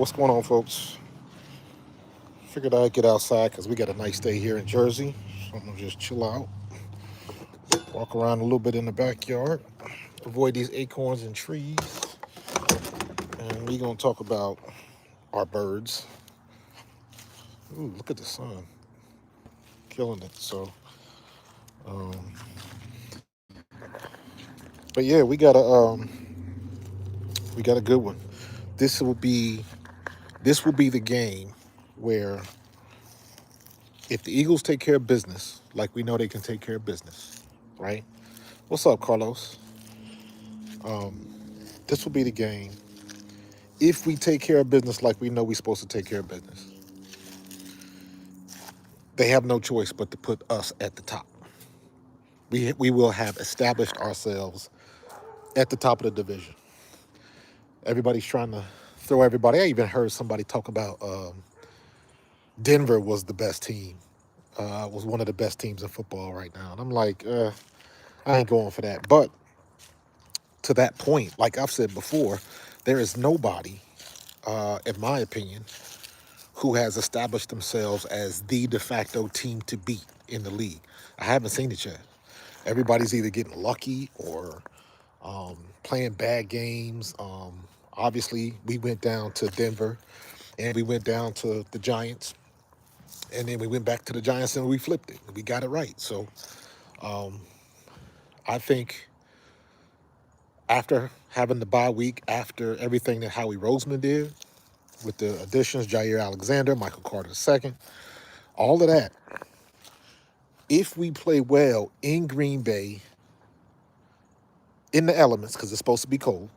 What's going on, folks? Figured I'd get outside because we got a nice day here in Jersey. So I'm gonna just chill out, walk around a little bit in the backyard, avoid these acorns and trees, and we gonna talk about our birds. Ooh, look at the sun, killing it. Um, but yeah, we got a good one. This will be this will be the game where if the Eagles take care of business, like we know they can take care of business, right? What's up, Carlos? Um, this will be the game if we take care of business like we know we're supposed to take care of business. They have no choice but to put us at the top. We will have established ourselves at the top of the division. Everybody's trying to throw everybody. I even heard somebody talk about Denver was the best team, was one of the best teams in football right now. And I'm like, I ain't going for that. But to that point, like I've said before, there is nobody, in my opinion, who has established themselves as the de facto team to beat in the league. I haven't seen it yet. Everybody's either getting lucky or playing bad games. Obviously, we went down to Denver and we went down to the Giants, and then we went back to the Giants and we flipped it. We got it right. So I think after having the bye week, after everything that Howie Roseman did with the additions, Jair Alexander, Michael Carter II, all of that, if we play well in Green Bay in the elements, because it's supposed to be cold,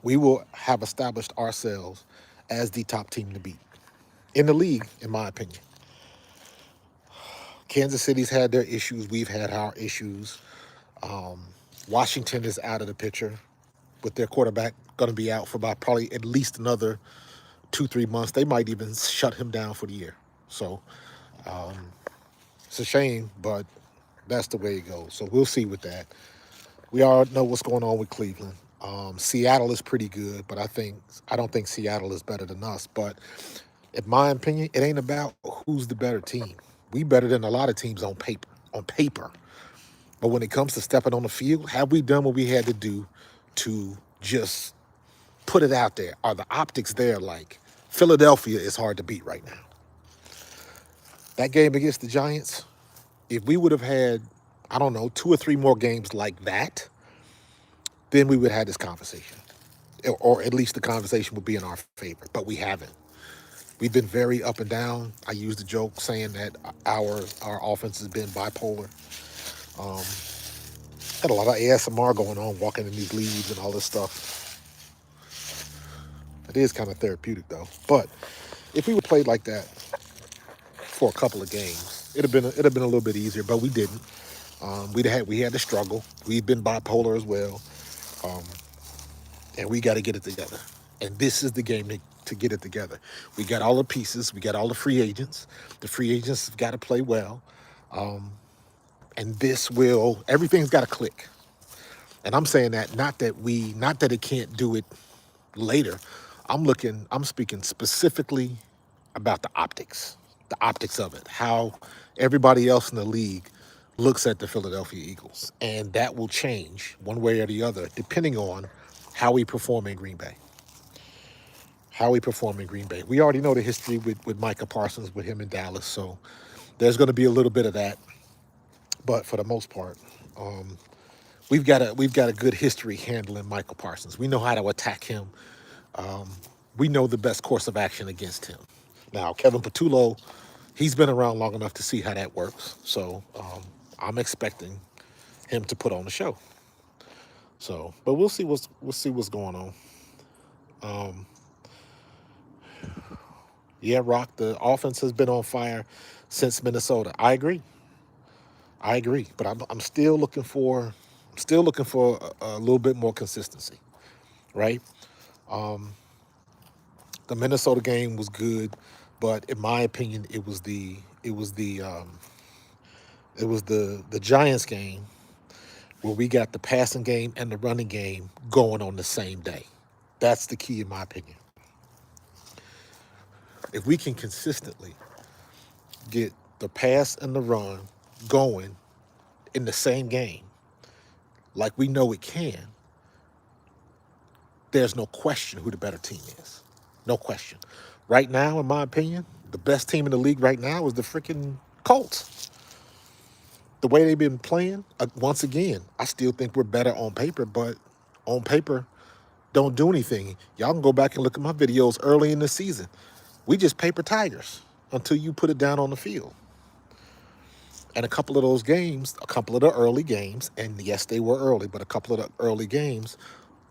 we will have established ourselves as the top team to beat in the league, in my opinion. Kansas City's had their issues. We've had our issues. Washington is out of the picture with their quarterback going to be out for about probably at least another 2, 3 months. They might even shut him down for the year. So it's a shame, but that's the way it goes. So we'll see with that. We all know what's going on with Cleveland. Seattle is pretty good, but I don't think Seattle is better than us. But in my opinion, it ain't about who's the better team. We better than a lot of teams on paper. On paper, but when it comes to stepping on the field, have we done what we had to do to just put it out there? Are the optics there? Like Philadelphia is hard to beat right now. That game against the Giants, if we would have had, I don't know, 2 or 3 more games like that, then we would have had this conversation. Or at least the conversation would be in our favor. But we haven't. We've been very up and down. I used the joke saying that our offense has been bipolar. Um, Got a lot of ASMR going on, walking in these leaves and all this stuff. It is kind of therapeutic though. But if we would play like that for a couple of games, it'd have been a little bit easier. But we didn't. We had to struggle. We've been bipolar as well, um, and we got to get it together. And this is the game to get it together. We got all the pieces. We got all the free agents. The free agents have got to play well, and everything's got to click. And I'm saying that not that it can't do it later. I'm speaking specifically about the optics of it, how everybody else in the league looks at the Philadelphia Eagles. And that will change one way or the other, depending on how we perform in Green Bay. How we perform in Green Bay. We already know the history with Micah Parsons, with him in Dallas. So there's going to be a little bit of that. But for the most part, um, we've got a good history handling Michael Parsons. We know how to attack him. Um, we know the best course of action against him. Now, Kevin Patullo, he's been around long enough to see how that works. So I'm expecting him to put on the show. So, but we'll see what's going on. Um, yeah, Rock, the offense has been on fire since Minnesota. I agree. I agree. But I'm still looking for a little bit more consistency, right? Um, the Minnesota game was good, but in my opinion, it was the Giants game where we got the passing game and the running game going on the same day. That's the key, in my opinion. If we can consistently get the pass and the run going in the same game, like we know it can, there's no question who the better team is. No question. Right now, in my opinion, the best team in the league right now is the freaking Colts. The way they've been playing, once again, I still think we're better on paper, but on paper, don't do anything. Y'all can go back and look at my videos early in the season. We just paper tigers until you put it down on the field. And a couple of those games, a couple of the early games, and yes, they were early, but a couple of the early games,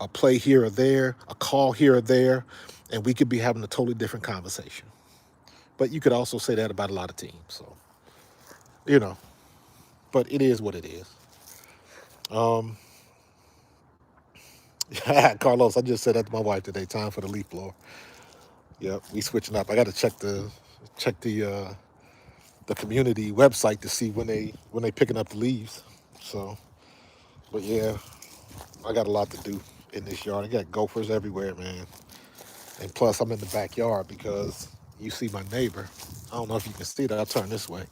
a play here or there, a call here or there, and we could be having a totally different conversation. But you could also say that about a lot of teams. So, you know, but it is what it is. Um, Carlos, I just said that to my wife today. Time for the leaf blower. Yep, we switching up. I got to check the community website to see when they picking up the leaves. So, but yeah, I got a lot to do in this yard. I got gophers everywhere, man. And plus, I'm in the backyard because you see my neighbor. I don't know if you can see that. I'll turn this way.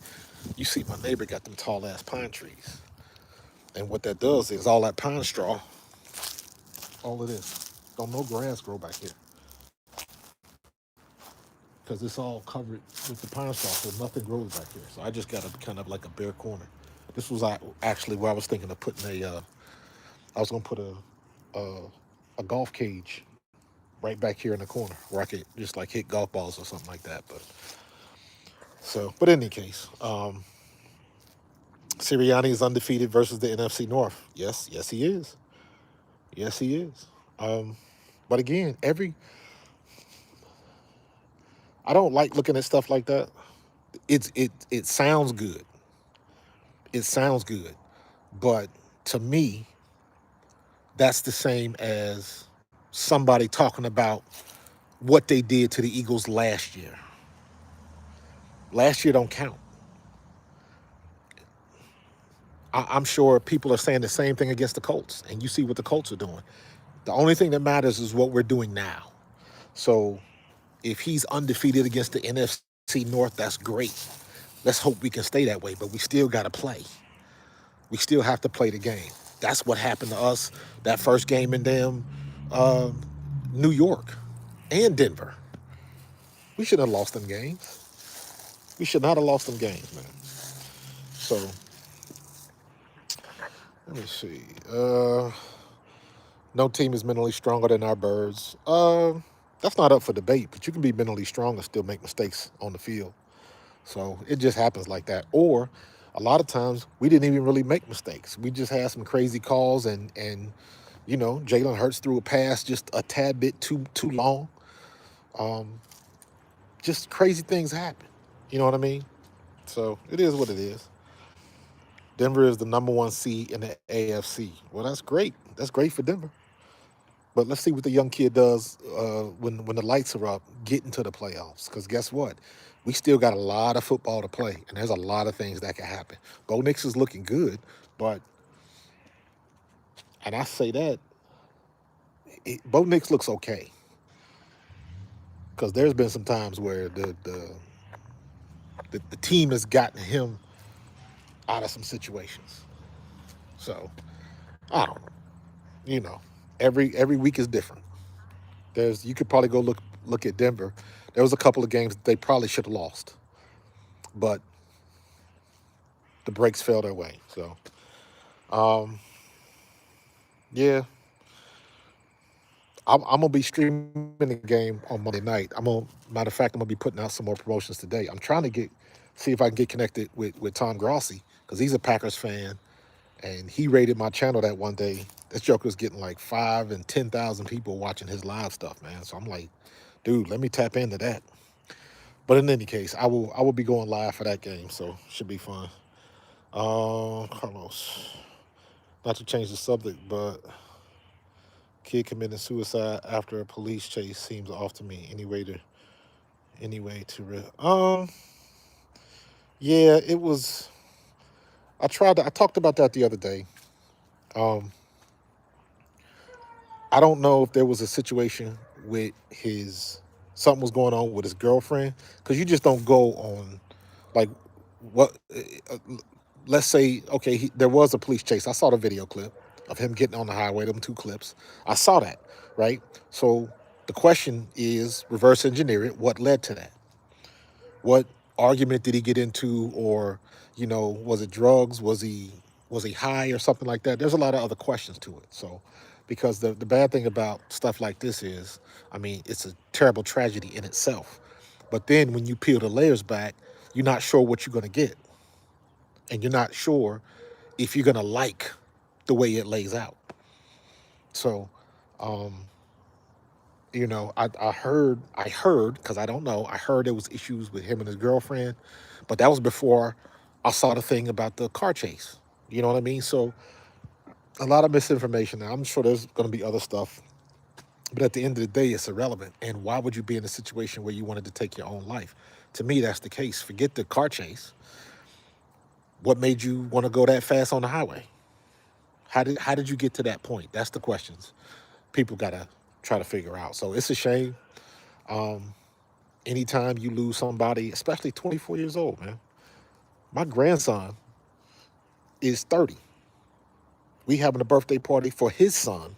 You see my neighbor got them tall ass pine trees. And what that does is all that pine straw, all it is. Don't no grass grow back here because it's all covered with the pine straw, so nothing grows back here. So I just got a kind of like a bare corner. This was actually where I was thinking of putting I was gonna put a, a golf cage right back here in the corner where I could just like hit golf balls or something like that. But in any case, Sirianni is undefeated versus the NFC North. Yes, he is. Yes, he is. But again, I don't like looking at stuff like that. It sounds good. It sounds good, but to me, that's the same as somebody talking about what they did to the Eagles last year. Last year don't count. I'm sure people are saying the same thing against the Colts, and you see what the Colts are doing. The only thing that matters is what we're doing now. So if he's undefeated against the NFC North, that's great. Let's hope we can stay that way, but we still got to play. We still have to play the game. That's what happened to us that first game in damn uh, New York and Denver. We shouldn't have lost them games. We should not have lost them games, man. So let me see. No team is mentally stronger than our birds. That's not up for debate, but you can be mentally strong and still make mistakes on the field. So it just happens like that. Or a lot of times we didn't even really make mistakes. We just had some crazy calls and Jalen Hurts threw a pass just a tad bit too long. Um, just crazy things happen. You know what I mean? So it is what it is. Denver is the number one seed in the AFC. Well, that's great. That's great for Denver. But let's see what the young kid does when the lights are up, getting to the playoffs. Because guess what? We still got a lot of football to play, and there's a lot of things that can happen. Bo Nix is looking good, but and I say that Bo Nix looks okay because there's been some times where the team has gotten him out of some situations. So I don't know. You know, every week is different. You could probably go look at Denver. There was a couple of games that they probably should have lost, but the breaks fell their way. So um, yeah, I'm gonna be streaming the game on Monday night. Matter of fact, I'm gonna be putting out some more promotions today. I'm trying to see if I can get connected with Tom Grossi because he's a Packers fan, and he rated my channel that one day. This joker was getting like 5,000 and 10,000 people watching his live stuff, man. So I'm like, dude, let me tap into that. But in any case, I will be going live for that game, so should be fun. Carlos, not to change the subject, but kid committing suicide after a police chase seems off to me. Yeah, it was. I talked about that the other day. Um, I don't know if there was a situation with his something was going on with his girlfriend, because you just don't go on like what. Let's say okay, there was a police chase. I saw the video clip of him getting on the highway. Them two clips. I saw that. Right. So the question is reverse engineer it. What led to that? What argument did he get into, or was it drugs? Was he high or something like that? There's a lot of other questions to it. So, because the bad thing about stuff like this is, I mean, it's a terrible tragedy in itself. But then when you peel the layers back, you're not sure what you're going to get, and you're not sure if you're going to like the way it lays out. So, um, I heard because I don't know. I heard there was issues with him and his girlfriend, but that was before I saw the thing about the car chase. You know what I mean? So a lot of misinformation. Now I'm sure there's going to be other stuff, but at the end of the day, it's irrelevant. And why would you be in a situation where you wanted to take your own life? To me, that's the case. Forget the car chase. What made you want to go that fast on the highway? How did you get to that point? That's the questions people gotta try to figure out. So it's a shame. Um, Anytime you lose somebody, especially 24 years old, man. My grandson is 30. We having a birthday party for his son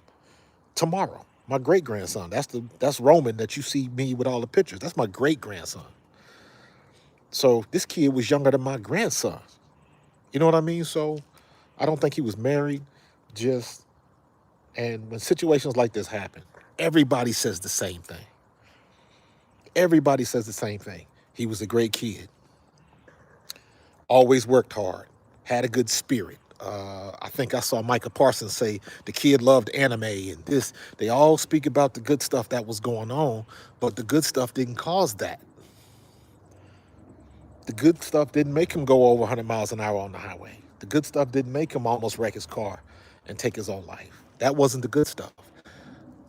tomorrow. My great grandson. That's Roman that you see me with all the pictures. That's my great grandson. So this kid was younger than my grandson. You know what I mean? So I don't think he was married. Just and when situations like this happen, everybody says the same thing. Everybody says the same thing. He was a great kid. Always worked hard, had a good spirit. I think I saw Micah Parsons say the kid loved anime and this. They all speak about the good stuff that was going on, but the good stuff didn't cause that. The good stuff didn't make him go over 100 miles an hour on the highway. The good stuff didn't make him almost wreck his car and take his own life. That wasn't the good stuff.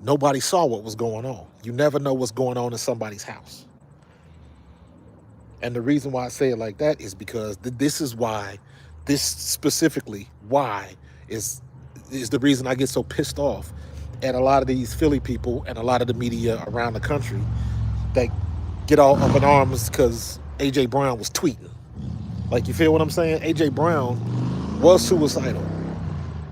Nobody saw what was going on. You never know what's going on in somebody's house. And the reason why I say it like that is because this is why, this specifically, why is the reason I get so pissed off at a lot of these Philly people and a lot of the media around the country that get all up in arms because AJ Brown was tweeting. Like, you feel what I'm saying? AJ Brown was suicidal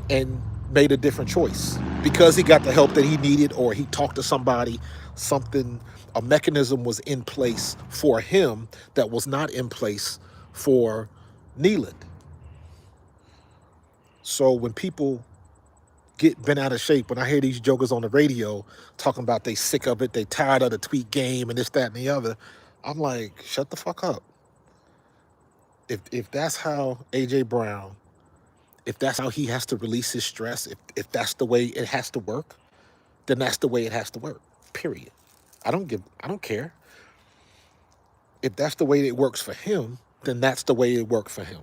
and made a different choice because he got the help that he needed, or he talked to somebody. Something, a mechanism was in place for him that was not in place for Neeland. So when people get bent out of shape, when I hear these jokers on the radio talking about they sick of it, they tired of the tweet game and this, that, and the other, I'm like, shut the fuck up. If that's how AJ Brown, if that's how he has to release his stress, if that's the way it has to work, then that's the way it has to work. Period. I don't care. If that's the way it works for him, then that's the way it worked for him.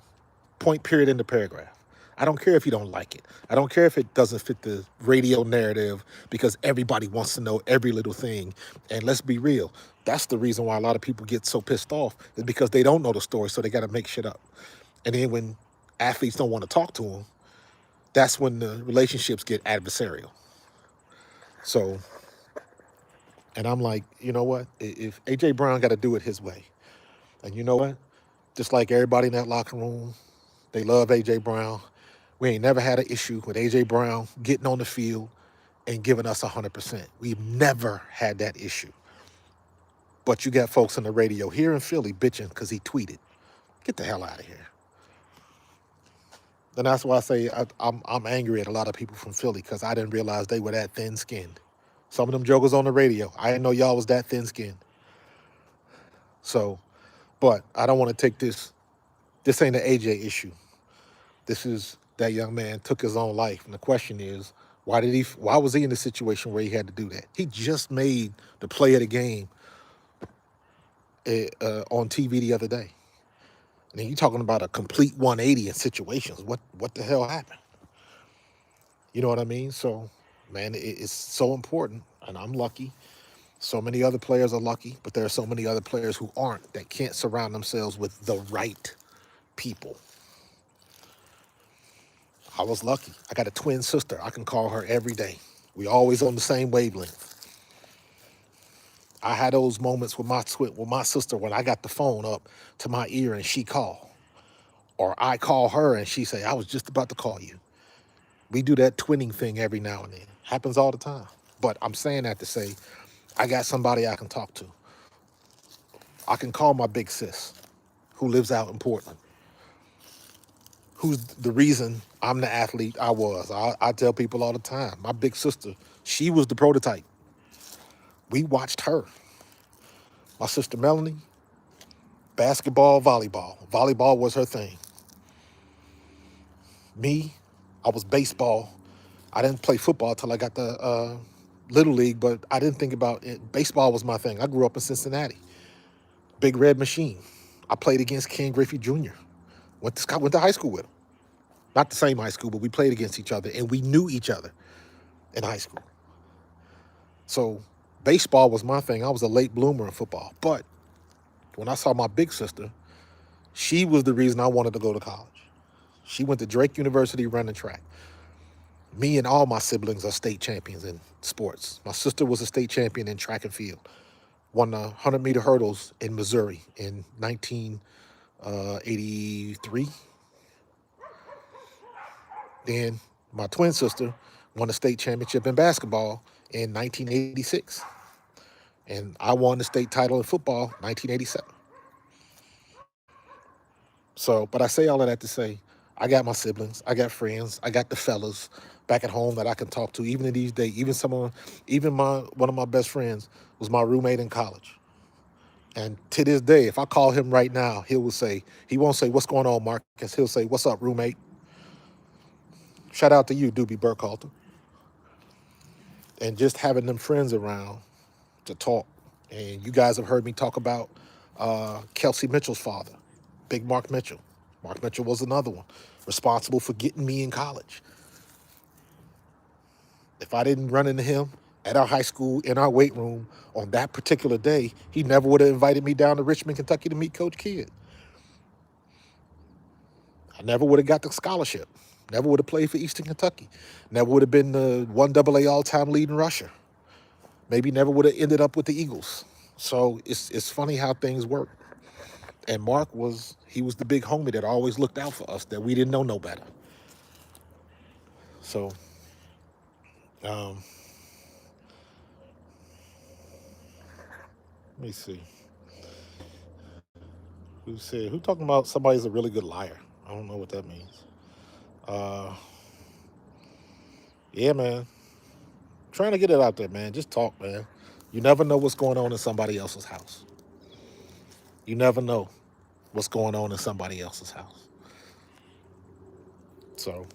Point, period, in the paragraph. I don't care if you don't like it. I don't care if it doesn't fit the radio narrative, because everybody wants to know every little thing. And let's be real, that's the reason why a lot of people get so pissed off, is because they don't know the story, so they got to make shit up. And then when athletes don't want to talk to them, that's when the relationships get adversarial. So, and I'm like, you know what? If AJ Brown got to do it his way, and you know what? Just like everybody in that locker room, they love AJ Brown. We ain't never had an issue with AJ Brown getting on the field and giving us 100%. We've never had that issue. But you got folks on the radio here in Philly bitching because he tweeted. Get the hell out of here. And that's why I say I'm angry at a lot of people from Philly, because I didn't realize they were that thin-skinned. Some of them jokers on the radio, I didn't know y'all was that thin-skinned. So, but I don't want to take this. This ain't an AJ issue. This is that young man took his own life, and the question is, why was he in the situation where he had to do that? He just made the play of the game on TV the other day. And then you're talking about a complete 180 in situations. What the hell happened? You know what I mean? So, man, it's so important, and I'm lucky. So many other players are lucky, but there are so many other players who aren't, that can't surround themselves with the right people. I was lucky. I got a twin sister. I can call her every day. We always on the same wavelength. I had those moments with my sister when I got the phone up to my ear and she called, or I call her and she say, "I was just about to call you." We do that twinning thing every now and then. Happens all the time. But I'm saying that to say, I got somebody I can talk to. I can call my big sis, who lives out in Portland, who's the reason I'm the athlete I was. I tell people all the time, my big sister, she was the prototype. We watched her. My sister Melanie, basketball, volleyball. Volleyball was her thing. Me, I was baseball. I didn't play football till I got the Little League, but I didn't think about it. Baseball was my thing. I grew up in Cincinnati. Big Red Machine. I played against Ken Griffey Jr. Went to high school with him. Not the same high school, but we played against each other, and we knew each other in high school. So baseball was my thing. I was a late bloomer in football. But when I saw my big sister, she was the reason I wanted to go to college. She went to Drake University running track. Me and all my siblings are state champions in sports. My sister was a state champion in track and field. Won the 100-meter hurdles in Missouri in 1983. Then my twin sister won a state championship in basketball in 1986. And I won the state title in football 1987. So, but I say all of that to say, I got my siblings, I got friends, I got the fellas back at home that I can talk to, even in these days. Even one of my best friends was my roommate in college. And to this day, if I call him right now, he won't say, "What's going on, Marcus?" He'll say, "What's up, roommate?" Shout out to you, Doobie Burkhalter. And just having them friends around to talk. And you guys have heard me talk about Kelsey Mitchell's father, Big Mark Mitchell. Mark Mitchell was another one, responsible for getting me in college. If I didn't run into him at our high school in our weight room on that particular day, he never would have invited me down to Richmond, Kentucky to meet Coach Kidd. I never would have got the scholarship. Never would have played for Eastern Kentucky. Never would have been the 1AA all-time leading rusher. Maybe never would have ended up with the Eagles. So it's funny how things work. And he was the big homie that always looked out for us, that we didn't know no better. So, um, let me see. Who talking about somebody's a really good liar? I don't know what that means. Uh, yeah, man. Trying to get it out there, man. Just talk, man. You never know what's going on in somebody else's house. You never know what's going on in somebody else's house. So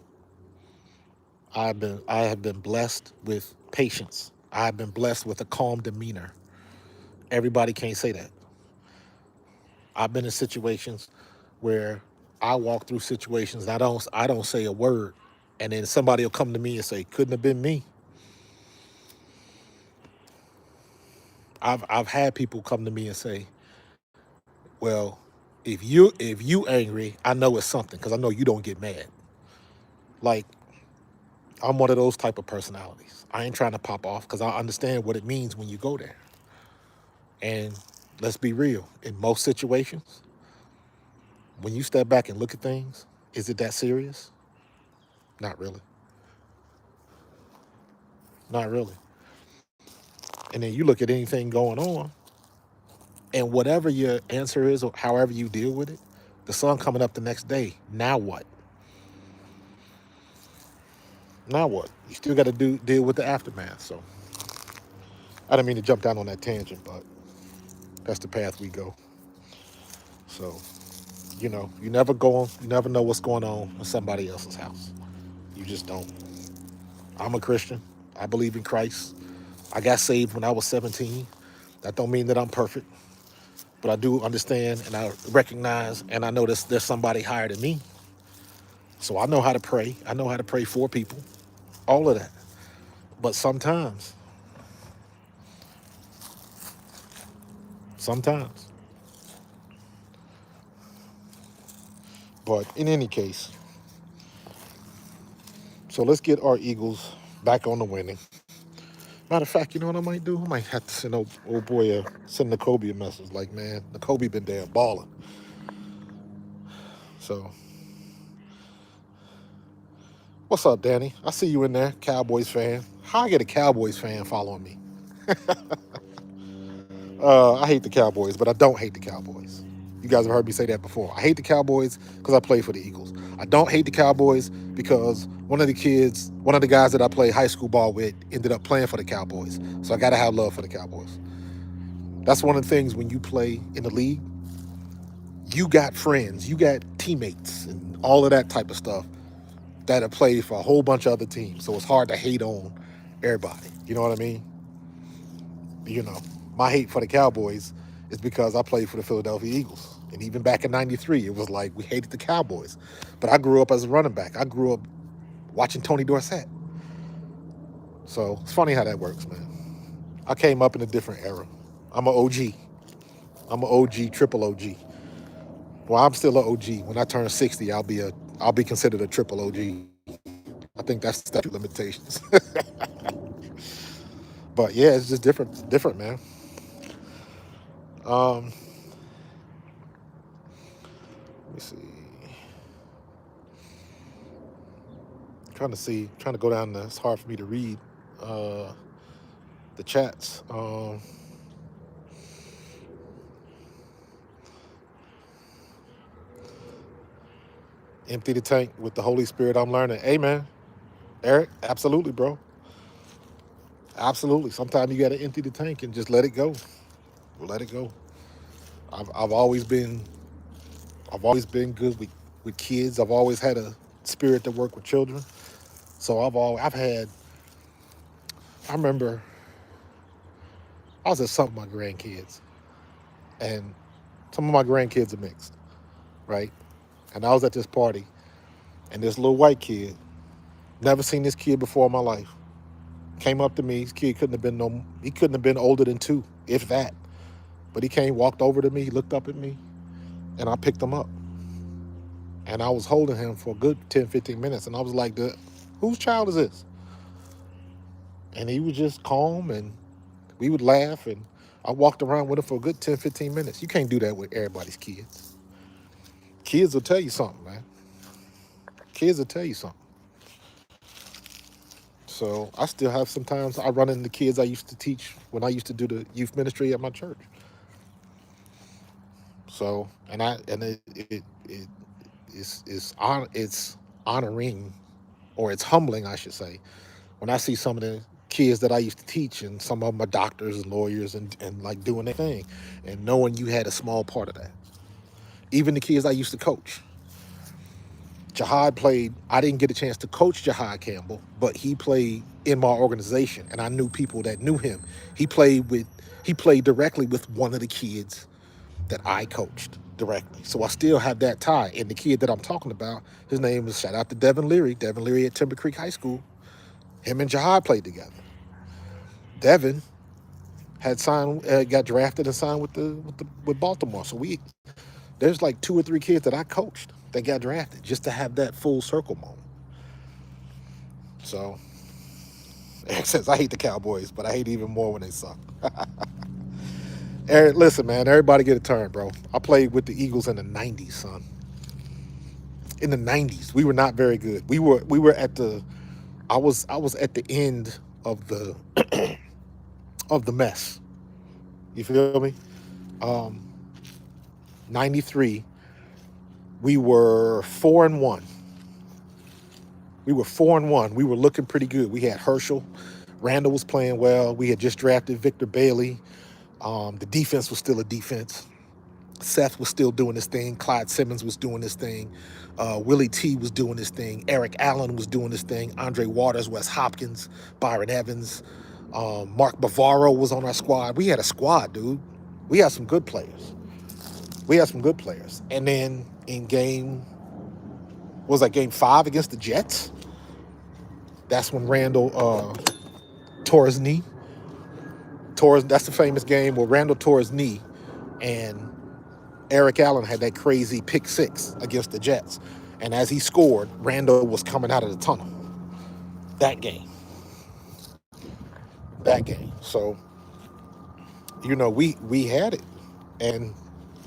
I have been blessed with patience. I have been blessed with a calm demeanor. Everybody can't say that. I've been in situations where I walk through situations and I don't say a word, and then somebody will come to me and say, "Couldn't have been me." I've had people come to me and say, "Well, if you angry, I know it's something because I know you don't get mad." Like, I'm one of those type of personalities. I ain't trying to pop off because I understand what it means when you go there. And let's be real, in most situations, when you step back and look at things, is it that serious? Not really. Not really. And then you look at anything going on, and whatever your answer is or however you deal with it, the sun coming up the next day, now what? Now what? You still got to deal with the aftermath. So I didn't mean to jump down on that tangent, but that's the path we go. So, you never know what's going on in somebody else's house. You just don't. I'm a Christian. I believe in Christ. I got saved when I was 17. That don't mean that I'm perfect, but I do understand and I recognize and I know there's somebody higher than me. So I know how to pray. I know how to pray for people. All of that. But sometimes. But in any case, so let's get our Eagles back on the winning. Matter of fact, you know what I might do? I might have to send old boy send N'Kobe a message like, man, N'Kobe been there balling. So, what's up, Danny? I see you in there, Cowboys fan. How I get a Cowboys fan following me? I hate the Cowboys, but I don't hate the Cowboys. You guys have heard me say that before. I hate the Cowboys because I play for the Eagles. I don't hate the Cowboys because one of the guys that I played high school ball with, ended up playing for the Cowboys. So I got to have love for the Cowboys. That's one of the things when you play in the league, you got friends, you got teammates, and all of that type of stuff that have played for a whole bunch of other teams. So it's hard to hate on everybody. You know what I mean? You know, my hate for the Cowboys is because I played for the Philadelphia Eagles. And even back in '93, it was like we hated the Cowboys. But I grew up as a running back. I grew up watching Tony Dorsett. So it's funny how that works, man. I came up in a different era. I'm an OG. I'm an OG, triple OG. Well, I'm still an OG. When I turn 60, I'll be considered a triple OG. I think that's statute limitations. But yeah, it's just different, man. Um, let me see. Trying to go down. It's hard for me to read the chats. Empty the tank with the Holy Spirit. I'm learning. Amen, Eric. Absolutely, bro. Absolutely. Sometimes you got to empty the tank and just let it go. Let it go. I've always been good with kids. I've always had a spirit to work with children. So I've had. I remember I was at some of my grandkids, and some of my grandkids are mixed, right? And I was at this party, and this little white kid, never seen this kid before in my life, came up to me. This kid he couldn't have been older than 2, if that. But he came, walked over to me, looked up at me, and I picked him up. And I was holding him for a good 10, 15 minutes. And I was like, whose child is this? And he was just calm, and we would laugh. And I walked around with him for a good 10, 15 minutes. You can't do that with everybody's kids. Kids will tell you something, man. Kids will tell you something. So I still have, sometimes I run into kids I used to teach when I used to do the youth ministry at my church. So, it's honoring, or it's humbling, I should say, when I see some of the kids that I used to teach, and some of them are doctors and lawyers, and like doing their thing, and knowing you had a small part of that. Even the kids I used to coach. Jihad played. I didn't get a chance to coach Jihad Campbell, but he played in my organization, and I knew people that knew him. He played directly with one of the kids that I coached directly. So I still have that tie. And the kid that I'm talking about, his name is, shout out to Devin Leary at Timber Creek High School. Him and Jihad played together. Devin had got drafted and signed with Baltimore. So there's like 2 or 3 kids that I coached that got drafted just to have that full circle moment. So, Eric says, I hate the Cowboys, but I hate even more when they suck. Eric, listen, man, everybody get a turn, bro. I played with the Eagles in the 90s, son. In the 90s, we were not very good. We were at the, I was at the end of the of the mess. You feel me? 93, we were 4-1. We were 4-1. We were looking pretty good. We had Herschel. Randall was playing well. We had just drafted Victor Bailey. The defense was still a defense. Seth was still doing his thing. Clyde Simmons was doing his thing. Willie T was doing his thing. Eric Allen was doing his thing. Andre Waters, Wes Hopkins, Byron Evans. Mark Bavaro was on our squad. We had a squad, dude. We had some good players. And then in game 5 against the Jets? That's when Randall tore his knee. That's the famous game where Randall tore his knee, and Eric Allen had that crazy pick 6 against the Jets. And as he scored, Randall was coming out of the tunnel. That game. that game. So, we had it. And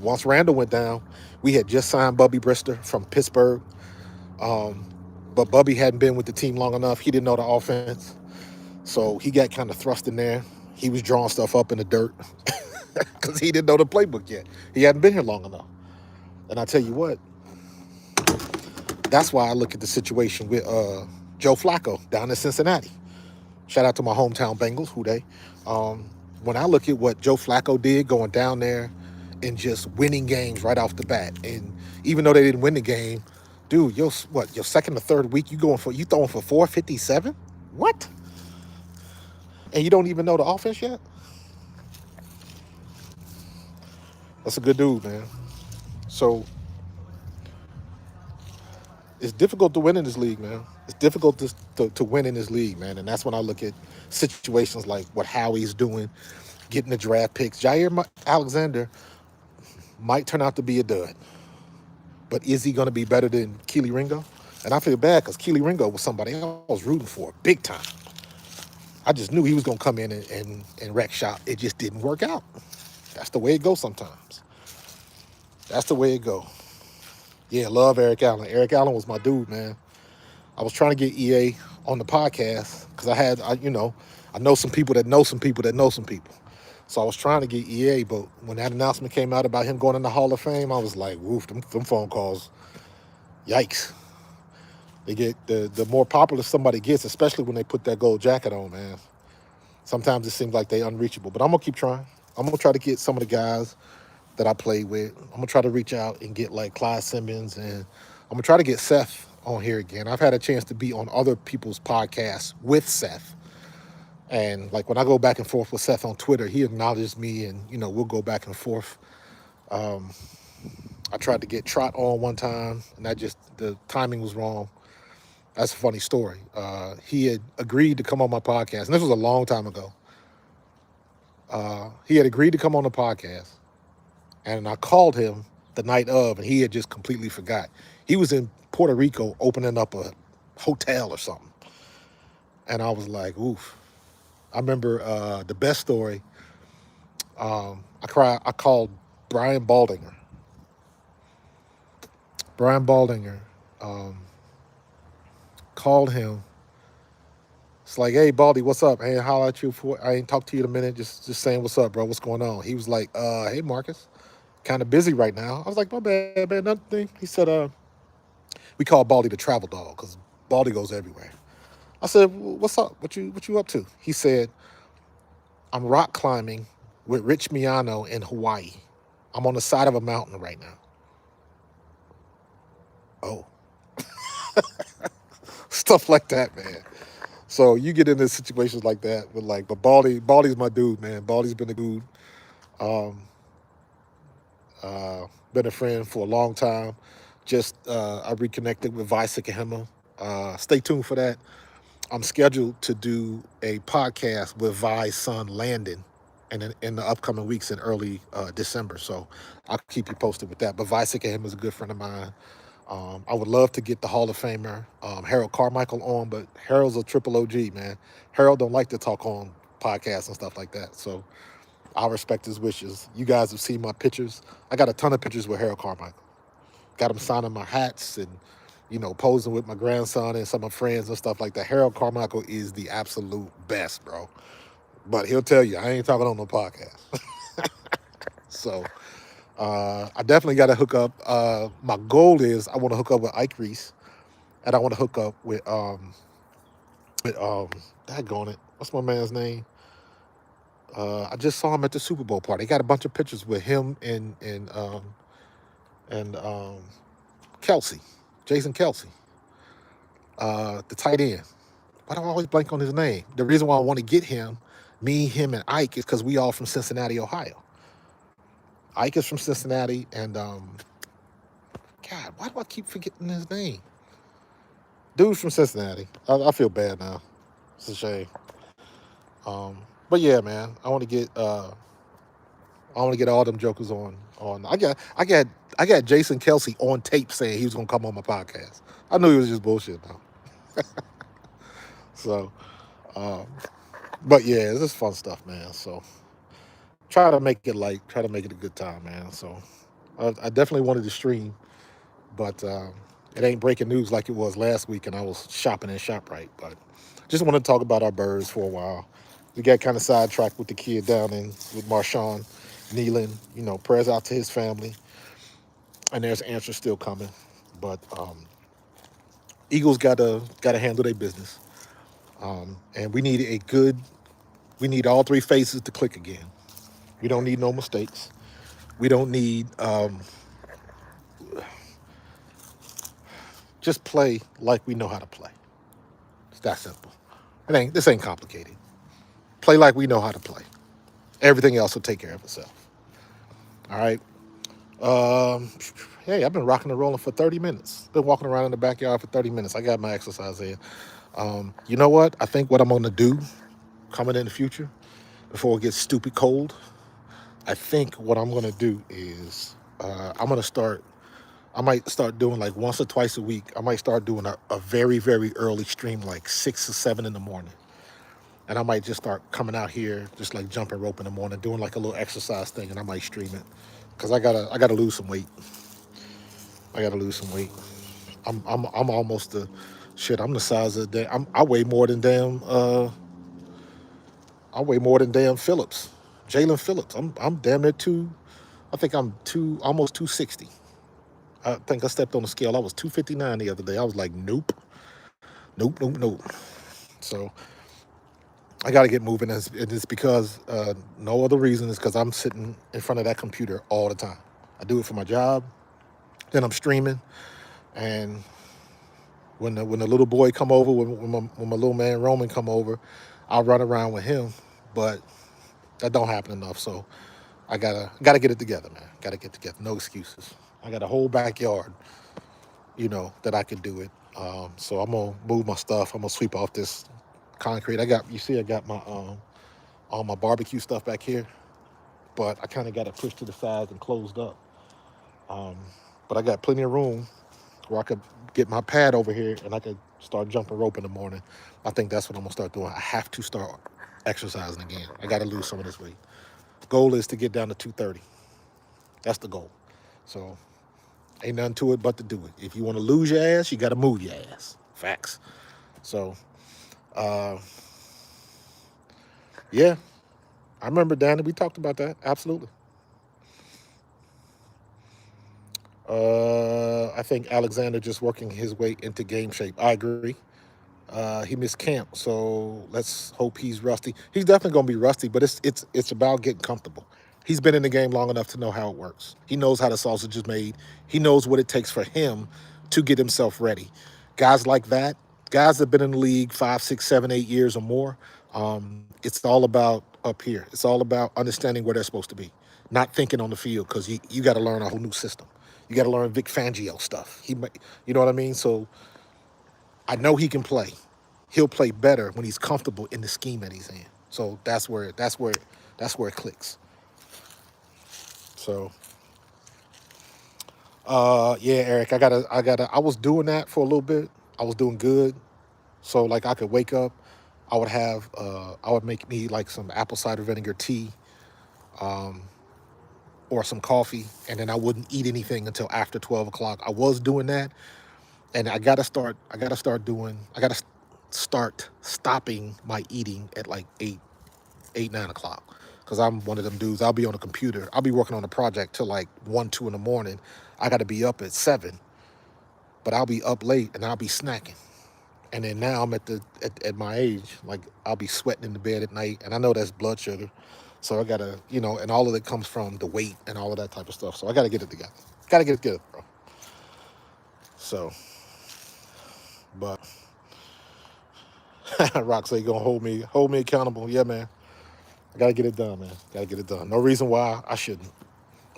once Randall went down, we had just signed Bubby Brister from Pittsburgh. Um, but Bubby hadn't been with the team long enough. He didn't know the offense. So he got kind of thrust in there. He was drawing stuff up in the dirt because he didn't know the playbook yet. He hadn't been here long enough. And I tell you what, that's why I look at the situation with Joe Flacco down in Cincinnati. Shout out to my hometown Bengals, who they. Um, when I look at what Joe Flacco did going down there and just winning games right off the bat, and even though they didn't win the game, dude, your second or third week you throwing for 457? What? And you don't even know the offense yet? That's a good dude, man. So it's difficult to win in this league, man. It's difficult to win in this league, man. And that's when I look at situations like what Howie's doing, getting the draft picks. Alexander might turn out to be a dud, but is he going to be better than Keely Ringo? And I feel bad because Keely Ringo was somebody I was rooting for big time. I just knew he was going to come in and wreck shop. It just didn't work out. That's the way it goes sometimes. That's the way it goes. Yeah, love Eric Allen. Eric Allen was my dude, man. I was trying to get EA on the podcast because I know some people that know some people that know some people. So I was trying to get EA, but when that announcement came out about him going in the Hall of Fame, I was like, woof, them phone calls, yikes. They get the more popular somebody gets, especially when they put that gold jacket on, man. Sometimes it seems like they're unreachable, but I'm going to keep trying. I'm going to try to get some of the guys that I play with. I'm going to try to reach out and get like Clyde Simmons, and I'm going to try to get Seth on here again. I've had a chance to be on other people's podcasts with Seth. And like when I go back and forth with Seth on Twitter, he acknowledges me and, we'll go back and forth. I tried to get Trot on one time and the timing was wrong. That's a funny story. He had agreed to come on my podcast, and this was a long time ago. He had agreed to come on the podcast, and I called him the night of, and he had just completely forgot. He was in Puerto Rico opening up a hotel or something. And I was like, oof. I remember the best story. I called Brian Baldinger. Brian Baldinger called him. It's like, hey, Baldy, what's up? Hey, holla at you. I ain't talked to you in a minute. Just saying, what's up, bro? What's going on? He was like, hey, Marcus, kind of busy right now. I was like, my bad, man, nothing. He said, we call Baldy the travel dog because Baldy goes everywhere. I said, what's up? What you up to? He said, I'm rock climbing with Rich Miano in Hawaii. I'm on the side of a mountain right now. Oh. Stuff like that, man. So you get into situations like that but Baldy's my dude, man. Baldy's been a dude. Been a friend for a long time. I reconnected with Visek and Hema. Stay tuned for that. I'm scheduled to do a podcast with Vi's son Landon in the upcoming weeks in early December. So I'll keep you posted with that. But Visek and him is a good friend of mine. I would love to get the Hall of Famer Harold Carmichael on, but Harold's a triple OG, man. Harold don't like to talk on podcasts and stuff like that. So I'll respect his wishes. You guys have seen my pictures. I got a ton of pictures with Harold Carmichael. Got him signing my hats and, posing with my grandson and some of my friends and stuff like that. Harold Carmichael is the absolute best, bro. But he'll tell you, I ain't talking on no podcast. So I definitely got to hook up. My goal is I want to hook up with Ike Reese, and I want to hook up with daggone it, what's my man's name? I just saw him at the Super Bowl party. He got a bunch of pictures with him and Kelsey, Jason Kelsey, the tight end. Why do I always blank on his name? The reason why I want to get him, and Ike, is because we all from Cincinnati, Ohio. Ike is from Cincinnati, and God, why do I keep forgetting his name? Dude's from Cincinnati. I feel bad now. It's a shame. But yeah, man, I want to get all them jokers on. I got Jason Kelsey on tape saying he was gonna come on my podcast. I knew he was just bullshit now. So But yeah, this is fun stuff, man. So try to make it light, try to make it a good time, man. So I definitely wanted to stream, but it ain't breaking news like it was last week, and I was shopping in ShopRite. But just want to talk about our birds for a while. We got kind of sidetracked with the kid down in with Marshawn kneeling. Prayers out to his family, and there's answers still coming. But Eagles gotta handle their business, and we need all three faces to click again. We don't need no mistakes. We don't need just play like we know how to play. It's that simple. This ain't complicated. Play like we know how to play. Everything else will take care of itself. All right. Um, hey, I've been rocking and rolling for 30 minutes. Been walking around in the backyard for 30 minutes. I got my exercise in. You know what? I think what I'm gonna do coming in the future, before it gets stupid cold, I think what I'm gonna do is I'm gonna start. I might start doing like once or twice a week. I might start doing a very, very early stream, like 6 or 7 in the morning. And I might just start coming out here, just like jumping rope in the morning, doing like a little exercise thing, and I might stream it. Cause I gotta lose some weight. I gotta lose some weight. I'm almost the shit. I'm the size of I weigh more than damn. I weigh more than damn Phillips, Jalen Phillips. I'm damn near two. I think I'm almost 260. I think I stepped on the scale. I was 259 the other day. I was like, nope, nope, nope, nope. So I got to get moving. And it's because no other reason is because I'm sitting in front of that computer all the time. I do it for my job. Then I'm streaming, and when the little boy come over, when my little man Roman come over, I'll run around with him. But that don't happen enough. So I gotta get it together, man. Gotta get together. No excuses. I got a whole backyard, that I can do it. So I'm gonna move my stuff. I'm gonna sweep off this concrete. I got my all my barbecue stuff back here, but I kind of got it pushed to the sides and closed up. Um, but I got plenty of room where I could get my pad over here and I could start jumping rope in the morning. I think that's what I'm gonna start doing. I have to start exercising again. I got to lose some of this weight. Goal is to get down to 230. That's the goal. So ain't nothing to it but to do it. If you want to lose your ass, you got to move your ass. Facts. So uh, yeah, I remember Danny. We talked about that. Absolutely. I think Alexander just working his way into game shape. I agree. He missed camp, so let's hope he's rusty. He's definitely going to be rusty, but it's about getting comfortable. He's been in the game long enough to know how it works. He knows how the sausage is made. He knows what it takes for him to get himself ready. Guys like that, guys that have been in the league 5, 6, 7, 8 years or more, it's all about up here. It's all about understanding where they're supposed to be, not thinking on the field because you got to learn a whole new system. You got to learn Vic Fangio stuff. You know what I mean? So I know he can play. He'll play better when he's comfortable in the scheme that he's in. So that's where it clicks. So yeah, Eric, I was doing that for a little bit. I was doing good. So like I could wake up, I would make me like some apple cider vinegar tea, um, or some coffee, and then I wouldn't eat anything until after 12 o'clock. I was doing that, and I gotta start stopping my eating at like 8, 9 o'clock. Because I'm one of them dudes. I'll be on a computer. I'll be working on a project till like 1, 2 in the morning. I got to be up at 7, but I'll be up late and I'll be snacking. And then now I'm at my age, like I'll be sweating in the bed at night, and I know that's blood sugar. So I gotta, and all of it comes from the weight and all of that type of stuff. So I gotta get it together. Gotta get it together, bro. So, but Rock say you gonna hold me accountable. Yeah, man. I gotta get it done, man. Gotta get it done. No reason why I shouldn't.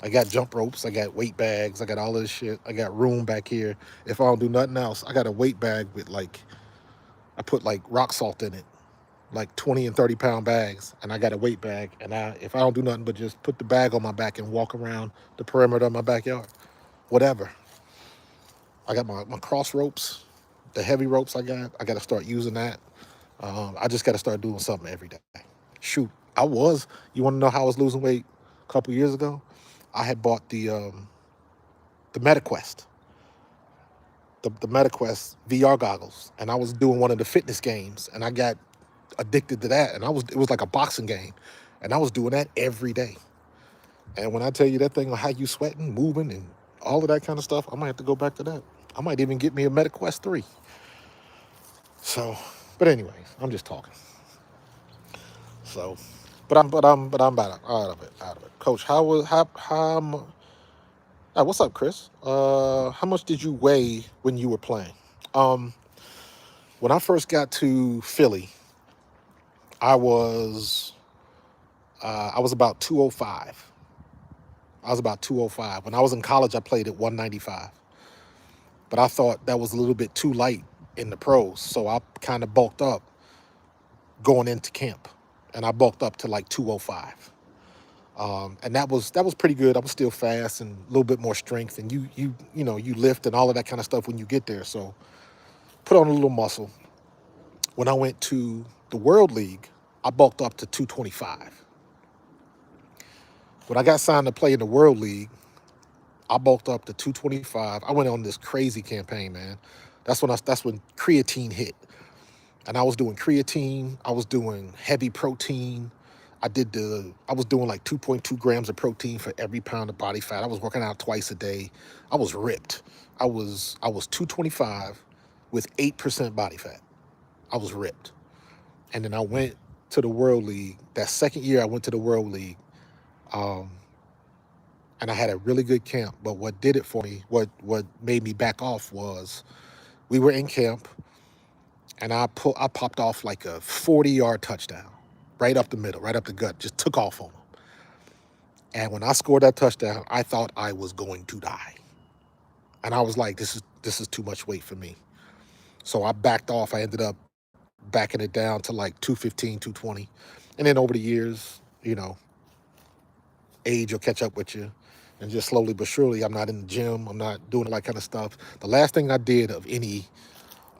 I got jump ropes. I got weight bags. I got all of this shit. I got room back here. If I don't do nothing else, I got a weight bag with I put like rock salt in it, like 20 and 30 pound bags, and I got a weight bag. And if I don't do nothing but just put the bag on my back and walk around the perimeter of my backyard, whatever. I got my cross ropes, the heavy ropes I got to start using that. I just got to start doing something every day. Shoot, I was. You want to know how I was losing weight a couple years ago? I had bought the MetaQuest, the MetaQuest VR goggles, and I was doing one of the fitness games, and I got addicted to that, and it was like a boxing game, and I was doing that every day. And when I tell you that thing on how you sweating, moving, and all of that kind of stuff, I might have to go back to that. I might even get me a MetaQuest 3. So, but anyways, I'm just talking. So, but I'm out of it, out of it. Coach, what's up, Chris? How much did you weigh when you were playing? Um, when I first got to Philly, I was I was about 205. I was about 205. When I was in college, I played at 195. But I thought that was a little bit too light in the pros, so I kind of bulked up going into camp, and I bulked up to like 205. And that was pretty good. I was still fast and a little bit more strength, and you lift and all of that kind of stuff when you get there. So put on a little muscle. When I went to the World League, I bulked up to 225. When I got signed to play in the World League, I bulked up to 225. I went on this crazy campaign, man. That's when creatine hit. And I was doing creatine, I was doing heavy protein. I was doing like 2.2 grams of protein for every pound of body fat. I was working out twice a day. I was ripped. I was 225 with 8% body fat. I was ripped. And then I went to the World League. That second year I went to the World League. Um, and I had a really good camp. But what did it for me, what made me back off was we were in camp, and I popped off like a 40-yard touchdown, right up the middle, right up the gut, just took off on him. And when I scored that touchdown, I thought I was going to die, and I was like, this is too much weight for me. So I backed off. I ended up backing it down to like 215, 220, and then over the years, age will catch up with you. And just slowly but surely, I'm not in the gym. I'm not doing that kind of stuff. The last thing I did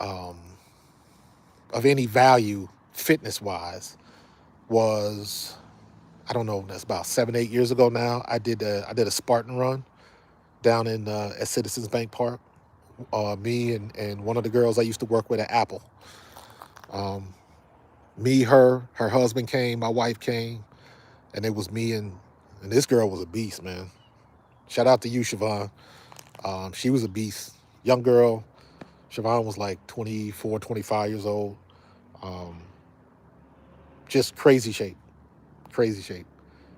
um, of any value fitness wise was, I don't know, that's about 7, 8 years ago now. I did a Spartan run down in at Citizens Bank Park. Me and one of the girls I used to work with at Apple. Um, Me, her husband came, my wife came, and it was me and this girl was a beast, man. Shout out to you, Siobhan. She was a beast. Young girl. Siobhan was like 24, 25 years old. Um, just crazy shape, crazy shape.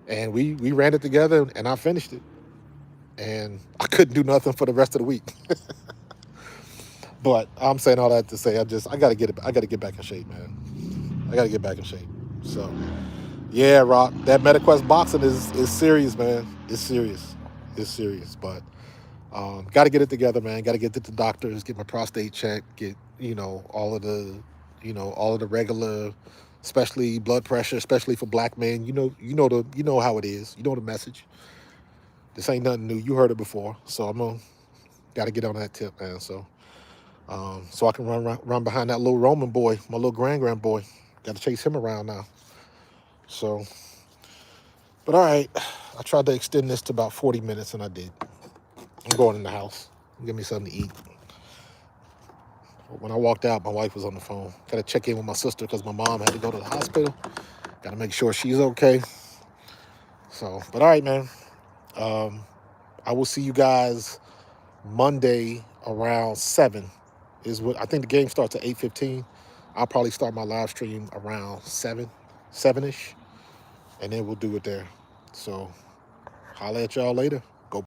And we ran it together, and I finished it. And I couldn't do nothing for the rest of the week. But I'm saying all that to say, I gotta get back in shape, man. I gotta get back in shape. So yeah, Rock, that MetaQuest boxing is serious, man. It's serious. It's serious. But got to get it together, man. Got to get to the doctors, get my prostate checked, get all of the regular, especially blood pressure, especially for black men. You know how it is. You know the message. This ain't nothing new. You heard it before. So I'm gonna got to get on that tip, man. So I can run behind that little Roman boy, my little grand boy. Got to chase him around now. So, but all right, I tried to extend this to about 40 minutes, and I did. I'm going in the house. Give me something to eat. When I walked out, my wife was on the phone. Got to check in with my sister because my mom had to go to the hospital. Got to make sure she's okay. So, but all right, man. Um, I will see you guys Monday around 7. Is what I think the game starts at 8:15. I'll probably start my live stream around 7ish, and then we'll do it there. So, holla at y'all later.